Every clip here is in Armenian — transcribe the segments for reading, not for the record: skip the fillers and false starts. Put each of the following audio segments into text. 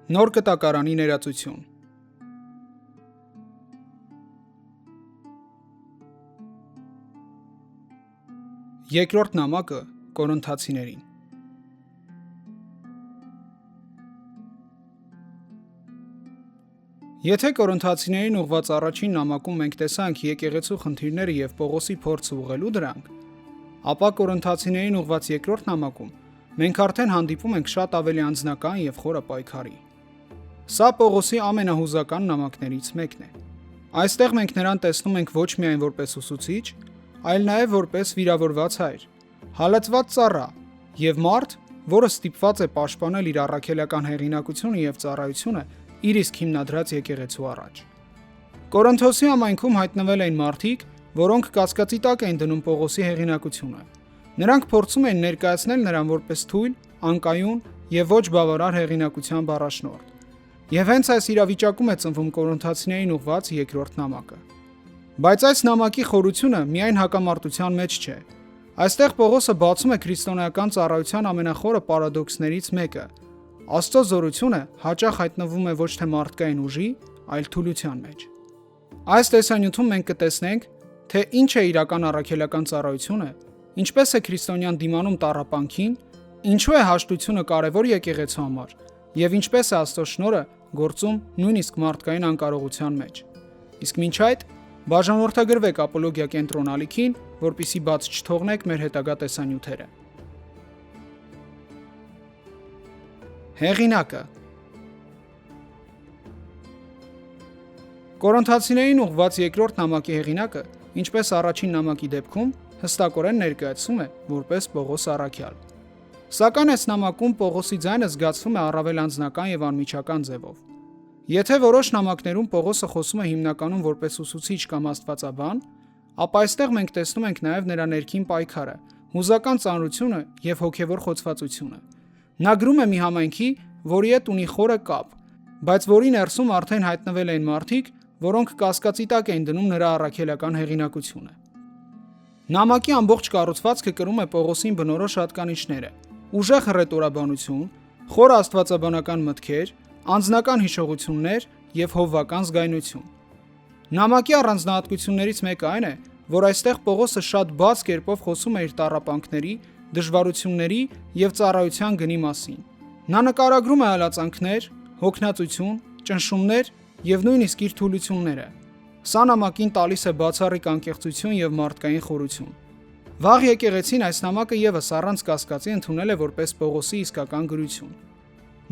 Նոր կտակարանի ներածություն։ Երկրորդ նամակը Կորինթացիներին։ Եթե Կորինթացիներին ուղված առաջին նամակում մենք տեսանք եկեղեցու խնդիրները եւ Պողոսի փորձը ուղղելու դրանք, ապա Կորինթացիներին ուղված երկրորդ նամակում մենք արդեն հանդիպում ենք շատ ավելի անձնական եւ խորը պայքարի։ Սա Պողոսի ամենահուզական նամակներից մեկն է։ Այստեղ մենք նրան տեսնում ենք ոչ միայն որպես ուսուցիչ, այլ նաև որպես վիրավորված հայր, հալածված ծառա եւ մարդ, որը ստիպված է պաշտպանել իր առաքելական հեղինակությունը եւ ծառայությունը իր իսկ հիմնադրած եկեղեցու առաջ։ Կորինթոսի համայնքում հայտնվել էին մարդիկ, որոնք կասկածի տակ էին դնում Պողոսի հեղինակությունը։ Նրանք փորձում էին ներկայացնել նրան որպես թույլ, անկայուն եւ ոչ բավարար հեղինակության բառաշնորհ։ Եվ հենց այս իրավիճակում է ծնվում Կորինթացիներին ուղված երկրորդ նամակը։ Բայց այս նամակի խորությունը միայն հակամարտության մեջ չէ։ Այստեղ Պողոսը բացում է քրիստոնեական ծառայության ամենախորը պարադոքսներից մեկը։ Աստծո զորությունը հաճախ հայտնվում է ոչ թե մարդկային ուժի, այլ թուլության մեջ։ Այս տեսանյութում մենք կտեսնենք, թե ինչ է իրական առաքելական ծառայությունը, ինչպես է քրիստոնյան դիմանում տառապանքին, ինչու է հաշտությունը կարևոր եկեղեցու համար, եւ ինչպես է Աստծո շնորհը գործում նույնիսկ մարդկային անկարողության մեջ։ Իսկ մինչ այդ բաժանորդագրվեք ապոլոգիա կենտրոնալիքին, որպիսի բաց չթողնեք մեր հետագա տեսանյութերը։ Հեղինակը։ Կորինթացիներին ուղված երկրորդ նամակի հեղինակը, ինչպես առաջին նամակի դեպքում, հստակորեն ներկայացվում է որպես Պողոս առաքյալ։ Սակայն այս նամակում Պողոսի ձայնը զգացվում է առավել անձնական եւ անմիջական ձևով։ Եթե որոշ նամակներում Պողոսը խոսում է հիմնականում որպես ուսուցիչ կամ աստվածաբան, ապա այստեղ մենք տեսնում ենք նաեւ նրա ներքին պայքարը, հուզական ծանրությունը եւ հոգեվոր խոցվածությունը։ Նա գրում է մի համայնքի, որի հետ ունի խորը կապ, բայց որի ներսում արդեն հայտնվել են մարդիկ, որոնք կասկածի տակ էին դնում նրա առաքելական հեղինակությունը։ Նամակի ամբողջ կառուցվածքը կրում է Պողոսին բնորոշ հատկանիշները՝ ուժեղ հռետորաբանություն, խորը աստվածաբանական մտքեր, անձնական հիշողություններ եւ հովվական զգայունություն։ Նամակի առանձնահատկություններից մեկը այն է, որ այստեղ Պողոսը շատ բաց կերպով խոսում է իր տառապանքների, դժվարությունների եւ ծառայության գնի մասին։ Նա նկարագրում է հալածանքներ, հոգնածություն, ճնշումներ եւ նույնիսկ իր թուլությունները։ Սա նամակին տալիս է բացառիկ անկեղծություն եւ մարդկային խորություն։ Վաղ եկեղեցին այս նամակը եւս առանց կասկածի ընդունել է որպես Պողոսի իսկական գրություն։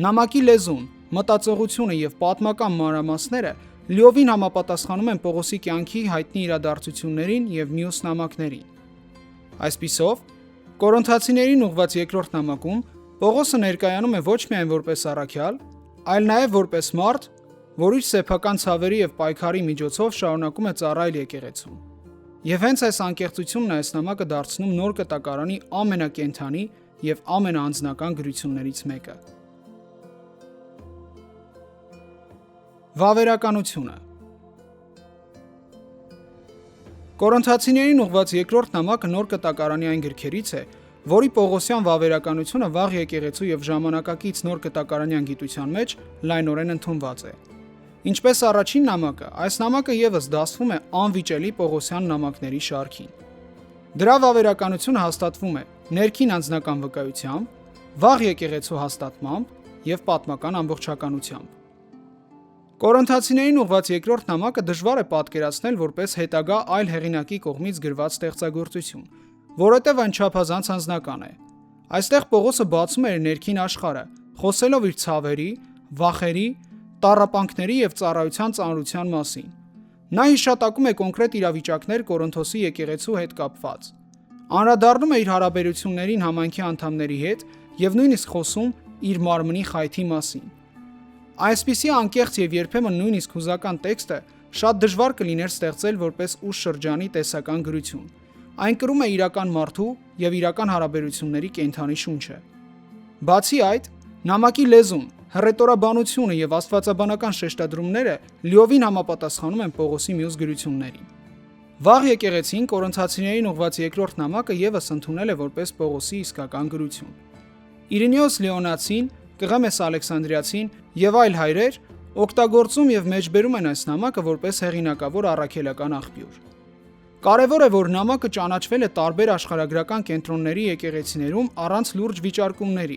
Նամակի լեզուն, մտածողությունը եւ պատմական մանրամասները լիովին համապատասխանում են Պողոսի կյանքի հայտնի իրադարձություններին եւ մյուս նամակներին։ Այսպիսով, Կորինթացիներին ուղված երկրորդ նամակում Պողոսը ներկայանում է ոչ միայն որպես առաքյալ, այլ նաեւ որպես մարդ, որ իր սեփական ցավերի եւ պայքարի միջոցով շարունակում է ծառայել եկեղեցուն։ Եվ հենց այս անկեղծությունն է այս նամակը դարձնում նոր կտակարանի ամենակենդանի եւ ամենաանձնական գրություններից մեկը։ Վավերականությունը։ Կորինթացիներին ուղված երկրորդ նամակը նոր կտակարանի այն գրքերից է, որի Պողոսյան վավերականությունը վաղ եկեղեցու եւ ժամանակակից նոր կտակարանյան գիտության մեջ լայնորեն ընդունված է։ Ինչպես առաջին նամակը, այս նամակը եւս դասվում է անվիճելի Պողոսյան նամակների շարքին։ Դրա վավերականությունը հաստատվում է ներքին անձնական վկայությամբ, վաղ եկեղեցու հաստատմամբ եւ պատմական ամբողջականությամբ։ Կորինթացիներին ուղված երկրորդ նամակը դժվար է պատկերացնել որպես հետագա այլ հեղինակի կողմից գրված ստեղծագործություն, որովհետև այն չափազանց անձնական է։ Այստեղ Պողոսը բացում է իր ներքին աշխարհը, խոսելով իր ցավերի, վախերի, տառապանքների եւ ծառայության ծանրության մասին։ Նա հիշատակում է կոնկրետ իրավիճակներ Կորինթոսի եկեղեցու հետ կապված։ Անդրադառնում է իր հարաբերություններին համայնքի անդամների հետ եւ նույնիսկ խոսում իր մարմնի խայթի մասին։ Այսպիսի անկեղծ եւ երբեմն նույնիսկ հուզական տեքստը շատ դժվար կլիներ ստեղծել որպես ուշ շրջանի տեսական գրություն։ Այն կրում է իրական մարդու եւ իրական հարաբերությունների կենդանի շունչը։ Բացի այդ, նամակի լեզուն, հռետորաբանությունը եւ աստվածաբանական շեշտադրումները լիովին համապատասխանում են Պողոսի մյուս գրություններին։ Վաղ եկեղեցին Կորինթացիներին ուղված երկրորդ նամակը եւս ընդունել է որպես Պողոսի իսկական գրություն։ Իրինեոս Լեոնացին Կղեմես Ալեքսանդրիացին եւ այլ հայրեր օգտագործում եւ մեջբերում են այս նամակը որպես հեղինակավոր առաքելական աղբյուր։ Կարևոր է, որ նամակը ճանաչվել է տարբեր աշխարհագրական կենտրոնների եկեղեցիներում առանց լուրջ վիճարկումների։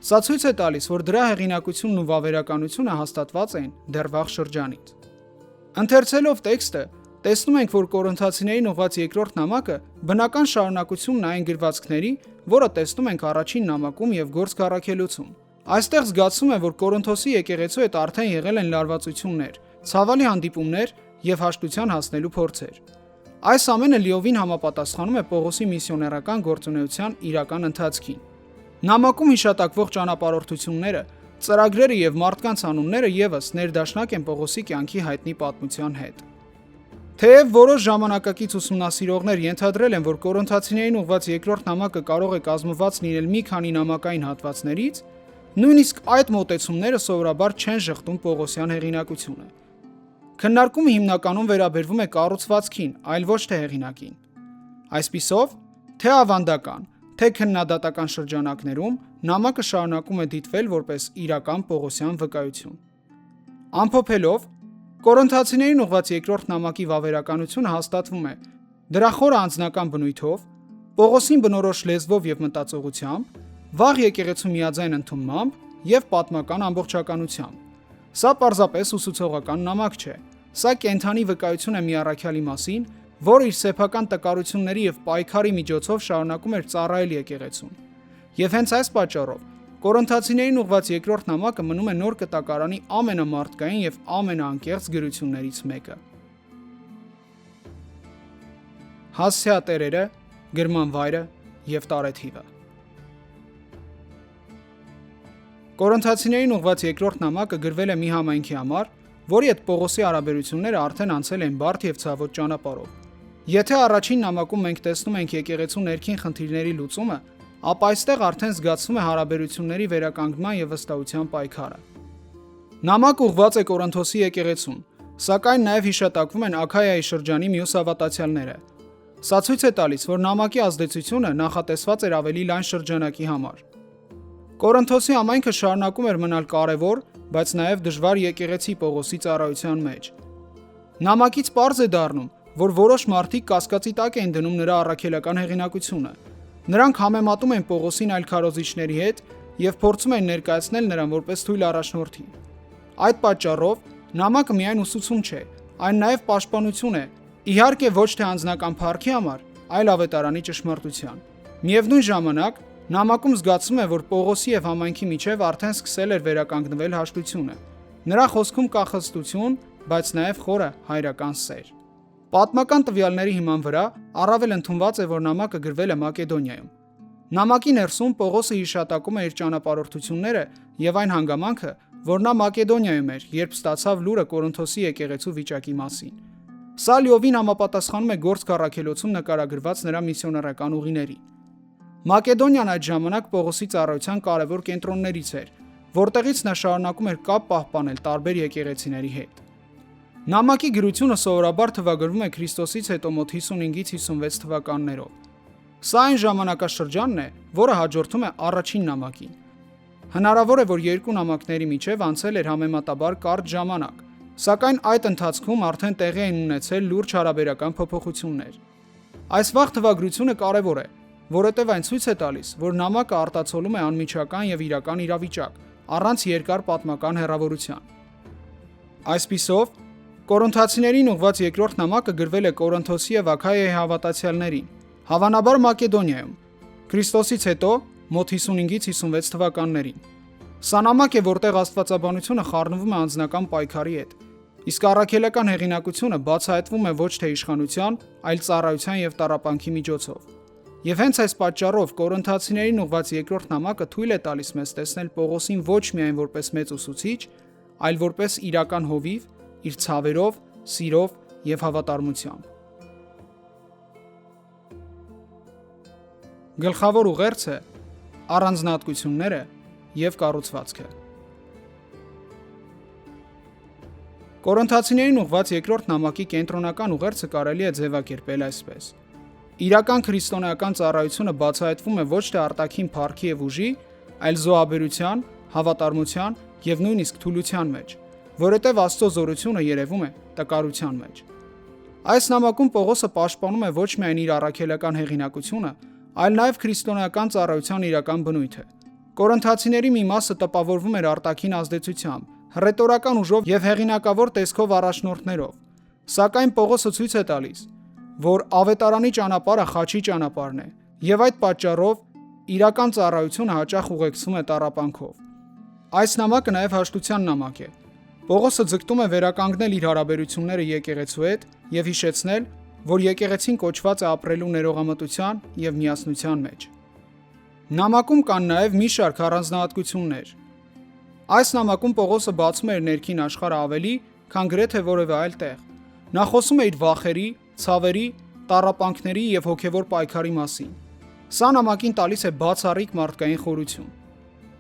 Սա ցույց է տալիս, որ դրա հեղինակությունն ու վավերականությունը հաստատված են դեռ վաղ շրջանից։ Ընթերցելով տեքստը, տեսնում ենք, որ Կորինթացիներին ուղղված երկրորդ նամակը բնական շարունակությունն այն գրվածքների, որը տեսնում ենք առաջին նամակում եւ Գործք առաքելոցում։ Այստեղ զգացում է, որ Կորինթոսի եկեղեցու հետ արդեն եղել են լարվածություններ, ցավալի հանդիպումներ եւ հաշտության հասնելու փորձեր։ Այս ամենը լիովին համապատասխանում է Պողոսի միսիոներական գործունեության իրական ընթացքին։ Նամակում հիշատակվող ճանապարհորդությունները, ծրագրերը եւ մարդկանց անունները եւս ներդաշնակ են Պողոսի կյանքի հայտնի պատմության հետ։ Թեև որոշ ժամանակակից ուսումնասիրողներ ենթադրել են, որ Կորինթացիներին ուղղված երկրորդ նամակը կարող է կազմված լինել մի քանի նամակային հատվածներից, նույնիսկ այդ մոտեցումները սովորաբար չեն ժխտում Պողոսյան հեղինակությունը։ Քննարկումը հիմնականում վերաբերվում է կառուցվածքին, այլ ոչ թե հեղինակին։ Այսպիսով, թե ավանդական, թե քննադատական շրջանակներում նամակը շարունակում է դիտվել որպես իրական Պողոսյան վկայություն։ Ամփոփելով, Կորինթացիներին ուղղված երկրորդ նամակի վավերականությունը հաստատվում է դրա խորը անձնական բնույթով, Պողոսին բնորոշ լեզվով եւ մտածողությամբ, վաղ եկեղեցու միաձայն ընդունմամբ եւ պատմական ամբողջականությամբ։ Սա պարզապես ուսուցողական նամակ չէ։ Սա կենթանի վկայություն է մի առաքյալի մասին, որը իր սեփական տկարությունների եւ պայքարի միջոցով շարունակում էր ծառայել եկեղեցուն։ Եվ հենց այս պատճառով Կորինթացիներին ուղղված երկրորդ նամակը մնում է նոր կտակարանի ամենամարդկային եւ ամենաանկեղծ գրություններից մեկը։ Հասցեատերերը, գրման վայրը եւ տարեթիվը։ Կորինթացիներին ուղղված երկրորդ նամակը գրվել է մի համայնքի համար, որի հետ Պողոսի հարաբերությունները արդեն անցել են բարդ եւ ցավոտ ճանապարհով։ Եթե առաջին նամակում մենք տեսնում ենք եկեղեցու ներքին խնդիրների լուծումը, ապա այստեղ արդեն զգացվում է հարաբերությունների վերականգնման եւ վստահության պայքարը։ Նամակը ուղղված է Կորինթոսի եկեղեցուն, սակայն նաեւ հիշատակվում են Աքայայի շրջանի մյուս հավատացյալները։ Սա ցույց է տալիս, որ նամակի ազդեցությունը նախատեսված էր ավելի լայն շրջանակի համար։ Կորինթոսի համայնքը շարունակում էր մնալ կարևոր, բայց նաև դժվար եկեղեցի Պողոսի ծառայության մեջ։ Նամակից պարզ է դառնում, որ որոշ մարդիկ կասկածի տակ էին դնում նրա առաքելական հեղինակությունը։ Նրանք համեմատում են Պողոսին այլ քարոզիչների հետ եւ փորձում են ներկայացնել նրան որպես թույլ առաջնորդի։ Այդ պատճառով նամակը միայն ուսուցում չէ, այն նաև պաշտպանություն է, իհարկե ոչ թե անձնական փառքի համար, այլ ավետարանի ճշմարտության։ Միևնույն ժամանակ նամակում զգացում է, որ Պողոսի եւ համայնքի միջև արդեն սկսել էր վերականգնվել հաշտությունը։ Նրա խոսքում կա խստություն, բայց նաև խորը հայրական սեր։ Պատմական տվյալների հիման վրա առավել ընդունված է, որ նամակը գրվել է Մակեդոնիայում։ Նամակի ներսում Պողոսը հիշատակում է իր ճանապարհորդությունները եւ այն հանգամանքը, որ նա Մակեդոնիայում էր, երբ ստացավ լուրը Կորինթոսի եկեղեցու վիճակի մասին։ Սա լիովին համապատասխանում է Գործք առաքելոցում նկարագրված նրա միսիոներական ուղիներին։ Մակեդոնիան այդ ժամանակ Պողոսի ծառայության կարևոր կենտրոններից էր, որտեղից նա շարունակում էր կապ պահպանել տարբեր եկեղեցիների հետ։ Նամակի գրությունը սովորաբար թվագրվում է Քրիստոսից հետո մոտ 55-ից 56 թվականներով։ Սա այն ժամանակաշրջանն է, որը հաջորդում է առաջին նամակին։ Հնարավոր է, որ երկու նամակների միջև անցել էր համեմատաբար կարճ ժամանակ, սակայն այդ ընթացքում արդեն տեղի են ունեցել լուրջ հարաբերական փոփոխություններ։ Այս վաղ թվագրությունը կարևոր է, որովհետև այն ցույց է տալիս, որ նամակը արտացոլում է անմիջական եւ իրական իրավիճակ, առանց երկար պատմական հեռավորության։ Այսպիսով, Կորինթացիներին ուղղված երկրորդ նամակը գրվել է Կորինթոսի եւ Աքայայի հավատացյալներին, հավանաբար Մակեդոնիայում, Քրիստոսից հետո մոտ 55-ից 56 թվականներին։ Սա նամակ է, որտեղ աստվածաբանությունը խառնվում է անձնական պայքարի հետ, իսկ առաքելական հեղինակությունը բացահայտվում է ոչ թե իշխանության, այլ ծառայության եւ տառապանքի միջոցով։ Եվ հենց այս պատճառով Կորինթացիներին ուղղված երկրորդ նամակը թույլ է տալիս մեզ տեսնել Պողոսին ոչ միայն որպես մեծ ուսուցիչ, այլ որպես իրական հովիվ, իր ցավերով, սիրով եւ հավատարմությամբ։ Գլխավոր ուղերձը առանձնահատկությունները եւ կառուցվածքը։ Կորինթացիներին ուղղված երկրորդ նամակի կենտրոնական ուղերձը կարելի է ձևակերպել այսպես. Իրական քրիստոնեական ծառայությունը բացահայտվում է ոչ թե արտաքին փառքի եւ ուժի, այլ զոհաբերության, հավատարմության եւ նույնիսկ թուլության մեջ, որովհետեւ Աստծո զորությունը երևում է տկարության մեջ։ Այս նամակում Պողոսը պաշտպանում է ոչ միայն իր առաքելական հեղինակությունը, այլ նաև քրիստոնեական ծառայության իրական բնույթը։ Կորինթացիների մի մասը տպավորվում էր արտաքին ազդեցությամբ, հռետորական ուժով եւ հեղինակավոր տեսքով առաջնորդներով, սակայն Պողոսը ցույց է տալիս, որ ավետարանի ճանապարհը խաչի ճանապարհն է, եւ այդ պատճառով իրական ծառայությունը հաճախ ուղեկցվում է տառապանքով։ Այս նամակը նաև հաշտության նամակ է։ Պողոսը ձգտում է վերականգնել իր հարաբերությունները եկեղեցու հետ եւ հիշեցնել, որ եկեղեցին կոչված է ապրելու ներողամտության եւ միասնության մեջ։ Նամակում կան նաև մի շարք առանձնահատկություններ։ Այս նամակում Պողոսը բացում է իր ներքին աշխարհը ավելի, քան գրեթե որևէ այլ տեղ։ Նա խոսում է իր վախերի, ցավերի, տառապանքների եւ հոգեվոր պայքարի մասին։ Սա նամակին տալիս է բացառիկ մարդկային խորություն։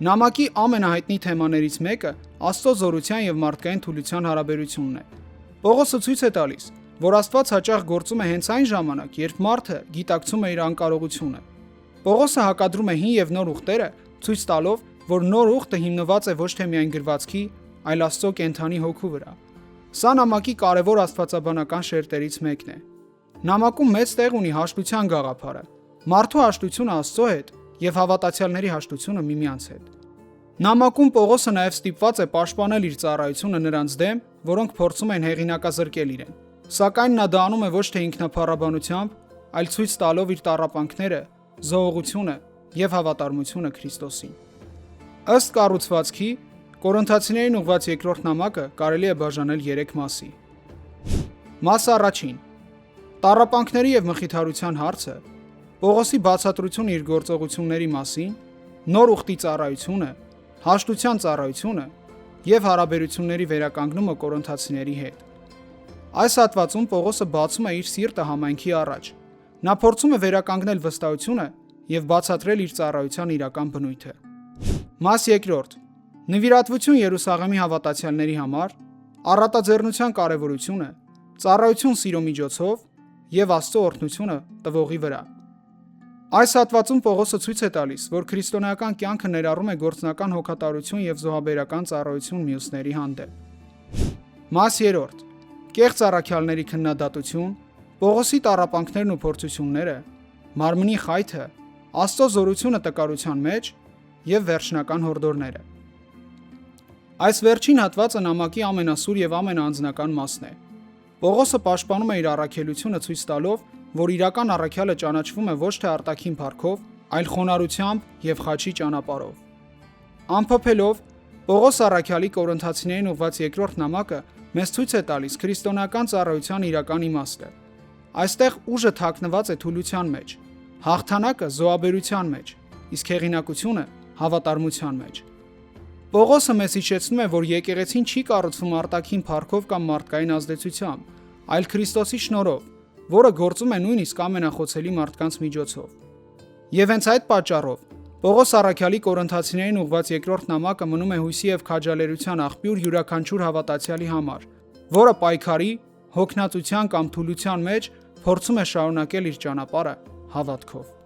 Նամակի ամենահայտնի թեմաներից մեկը Աստծո զորության եւ մարդկային թուլության հարաբերությունն է։ Պողոսը ցույց է տալիս, որ Աստված հաճախ գործում է հենց այն ժամանակ, երբ մարդը գիտակցում է իր անկարողությունը։ Պողոսը հակադրում է հին եւ նոր ուխտերը, ցույց տալով, որ նոր ուխտը հիմնված է ոչ թե միայն գրվածքի, այլ Աստծո կենթանի հոգու վրա։ Սա նամակի կարևոր աստվածաբանական շերտերից մեկն է։ Նամակում մեծ տեղ ունի հաշտության գաղափարը։ Մարդու հաշտությունը Աստծո հետ եւ հավատացյալների հաշտությունը միմյանց հետ։ Նամակում Պողոսը նաև ստիպված է պաշտպանել իր ծառայությունը նրանց դեմ, որոնք փորձում են հեղինակազրկել իրեն։ Սակայն նա դա անում է ոչ թե ինքնափառաբանությամբ, այլ ցույց տալով իր տառապանքները, զոհողությունը եւ հավատարմությունը Քրիստոսին։ Ըստ կառուցվածքի, Կորինթացիներին ուղղված երկրորդ նամակը կարելի է բաժանել 3 մասի։ Մաս առաջին՝ տառապանքների եւ մխիթարության հարցը, Պողոսի բացատրությունը իր գործողությունների մասին, նոր ուխտի ծառայությունը, հաշտության ծառայությունը եւ հարաբերությունների վերականգնումը կորինթացիների հետ։ Այս հատվածում Պողոսը բացում է իր սիրտը համայնքի առաջ։ Նա փորձում է վերականգնել վստահությունը եւ բացատրել իր ծառայության իրական բնույթը։ Մաս երկրորդ՝ նվիրատվություն Երուսաղեմի հավատացյալների համար, առատաձեռնության կարևորությունը, ծառայություն սիրո միջոցով եւ Աստծո օրհնությունը տվողի վրա։ Այս հատվածում Պողոսը ցույց է տալիս, որ քրիստոնեական կյանքը ներառում է գործնական հոգատարություն եւ զոհաբերական ծառայություն մյուսների հանդեպ։ Մաս երրորդ՝ կեղծ առաքյալների քննադատություն, Պողոսի տառապանքներն ու փորձությունները, մարմնի խայթը, Աստծո զորությունը տկարության մեջ եւ վերջնական հորդորները։ Այս վերջին հատվածը նամակի ամենասուր եւ ամենաանձնական մասն է։ Պողոսը պաշտպանում է իր առաքելությունը ցույց տալով, որ իրական առաքյալը ճանաչվում է ոչ թե արտաքին փառքով, այլ խոնարհությամբ եւ խաչի ճանապարհով։ Ամփոփելով, Պողոս առաքյալի Կորինթացիներին ուղված երկրորդ նամակը մեզ ցույց է տալիս քրիստոնեական ծառայության իրական իմաստը։ Այստեղ ուժը թաքնված է թուլության մեջ, հաղթանակը զոհաբերության մեջ, իսկ հեղինակությունը հավատարմության մեջ։ Պողոսը մեզ հիշեցնում է, որ եկեղեցին չի կառուցվում արտաքին փառքով կամ մարդկային ազդեցությամբ, այլ Քրիստոսի շնորհով, որը գործում է նույնիսկ ամենախոցելի մարդկանց միջոցով։ Եվ հենց այդ պատճառով Պողոս առաքյալի Կորինթացիներին ուղված երկրորդ նամակը մնում է հույսի եւ քաջալերության աղբյուր յուրաքանչյուր հավատացյալի համար, որը պայքարի, հոգնածության կամ թուլության մեջ փորձում է շարունակել իր ճանապարհը հավատքով։